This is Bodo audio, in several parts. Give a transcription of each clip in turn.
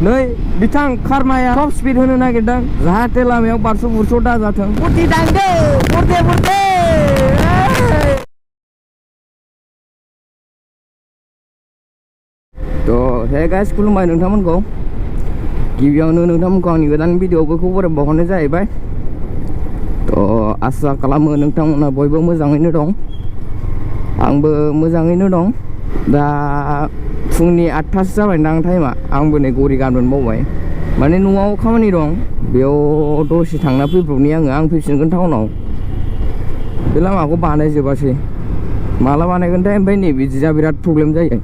नै बिथां खारमाया टप स्पिड होनो नागिरदों जाहाथे लामायाव बारस' बुरस' दाजाथों फुरथि दांदो फुरथि तो हे गाइस खुलुमबाय नोंथांमोनखौ गिबियावनो नोंथांमोनखौ आंनि गोदान भिडिअ'खौ खबर बावहरनाय जाहैबाय। तो आसा खालामो नोंथांमोना बयबो मोजाङैनो दं, आंबो मोजाङैनो दं। दा फुंनि 8टासो जाबायदां टाइमा, आंबो नै घरि गाननो बावबाय। माने न'आव खामानि दं, बेयाव दसे थांना फैब्रबनि आं फैफिनगोन टाउनाव। बे लामाखौ बानायजोबासै, माला बानायगोनथाय। ओमफ्राय नै बिदिया बिराद प्रब्लेम जायो।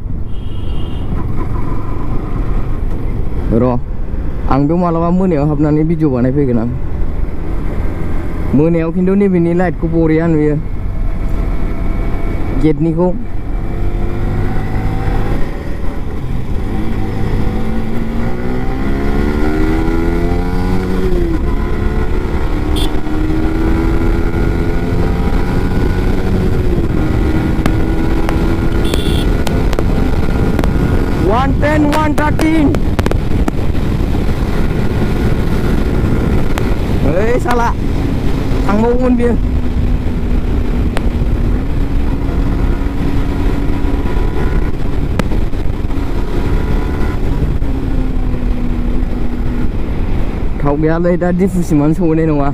र' आं बेयाव मालाबा मोनायाव हाबनानै भिडिअ बानायफैगोन आं। मोनायाव खिन्थु नैबेनि लाइटखौ बरिया नुयो, गेटनिखौ। Hei salah, थांबावगोन बियो। थाव गैयालै दा दिफुसिमानो सहैनाय नङा।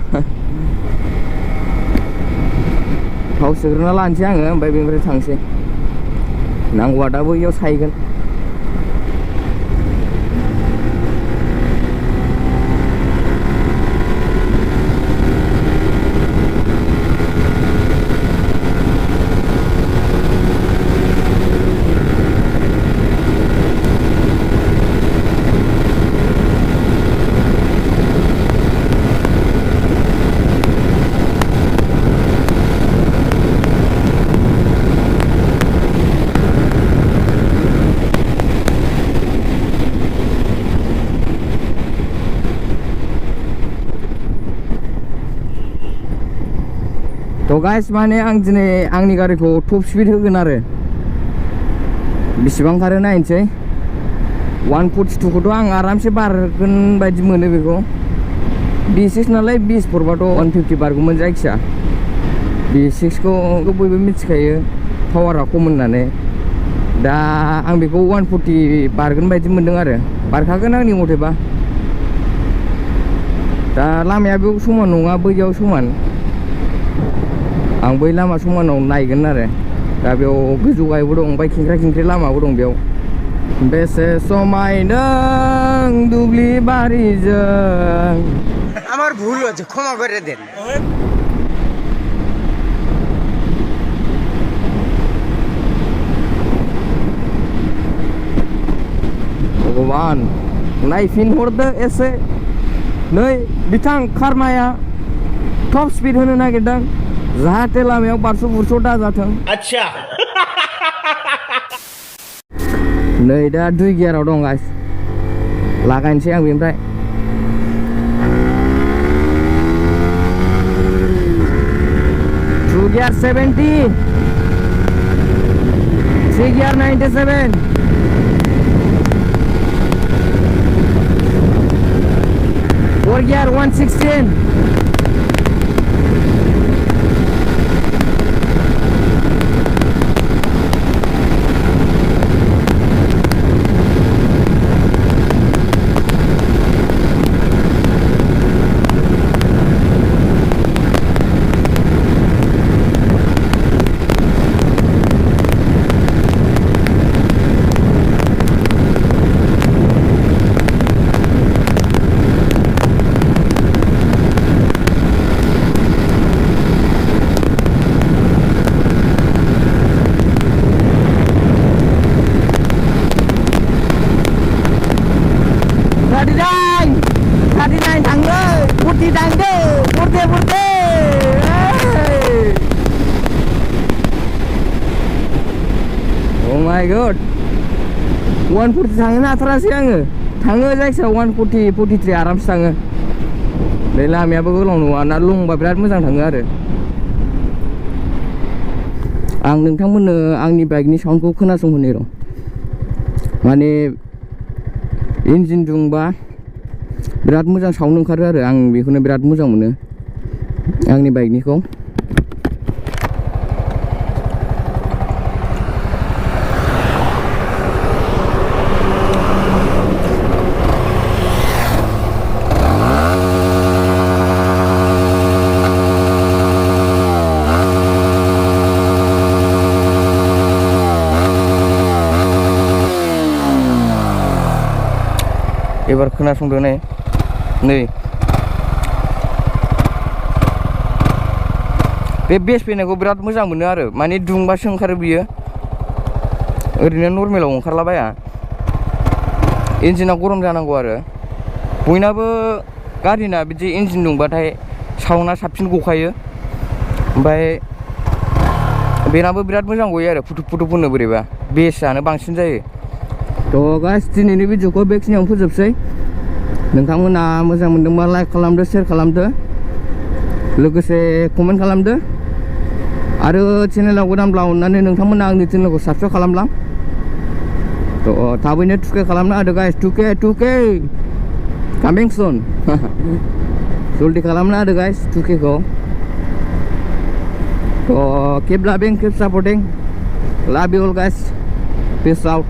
थाव सोग्रोना लानोसै आङो, ओमफ्राय बेनिफ्राय थांसै। नांगौबा दा बैयाव सायगोन। तो गाइस माने आं दिनै आंनि गारिखौ टप स्पिड होगोन आरो बेसेबां खारो नायनोसै। 142खौथ' आं आरामसे बारगोन बायदि मोनो बेखौ। B6 नालाय B4 बाथ' 150 बारगौमोन जायखिया। B6 खौ बयबो मिथिखायो पावारा खम होननानै। दा आं बेखौ 140 बारगोन बायदि मोनदों आरो बारखागोन आंनि मथेबा। दा लामाया बेयाव समान नङा, बैयाव समान। आं बै लामा समानाव नायगोन आरो। दा बेयाव गोजौ गाहायबो दं, ओमफ्राय खेंख्रा खेंख्रि लामाबो दं बेयाव। बेसे समायदों दुब्लि बारिजों। আমার ভুল হচ্ছে, ক্ষমা করে দেন। भगवान नायफिनहरदो एसे। नै बिथां खारमाया टप स्पिड होनो नागिरदों जाहाथे लामायाव बारस' बुरस' दाजाथों। আচ্ছা नै दा 2 गियाराव दं गाइस, लागायनोसै आं बेनिफ्राय। टू गियार 70, 3 गियार 97, 4 गियार 116, 39 थांदो फुरथि थांदो फुरथि ओ माय गॉड 140 थांनो हाथारासै आङो। थाङो जायखिया 140 43 आरामसे थाङो। बे लामायाबो गोलाव नङा ना, लंबा बिराद मोजां थाङो आरो। आं नोंथांमोननो आंनि बाइकनि साउन्डखौ खोनासंहोनो र'। माने इन्जिन दुंबा बिराद मोजां साउन्ड ओंखारो आरो आं बेखौनो बिराद मोजां मोनो आंनि बाइकनिखौ एबार खोनासंदो नै बे बेस फैनायखौ बिराद मोजां मोनो आरो माने दुंबासो ओंखारो बियो ओरैनो नर्मेलाव ओंखारलाबाया इन्जिना गरम जानांगौ आरो बयनाबो गारिना बिदि इन्जिन दुंबाथाय साउन्डआ साबसिन गखायो ओमफ्राय बेनाबो बिराद मोजां गयो आरो फुटुब फुटुब होनो बोरैबा बेसआनो बांसिन जायो थ' गाइस दिनैनि भिडिअखौ बेखिनियावनो फोजोबसै नोंथांमोना मोजां मोनदोंबा लाइक खालामदो शेयार खालामदो लोगोसे कमेन्ट खालामदो आरो चेनेलाव गोदानब्ला अननानै नोंथांमोना आंनि चेनेलखौ साबस्क्राइब खालामलां थ' थाबैनो 2K खालामना होदो गाइस 2K कामिं सुन जल्दि खालामना होदो गाइस 2K खौ थ' keep loving keep supporting love you all guys peace out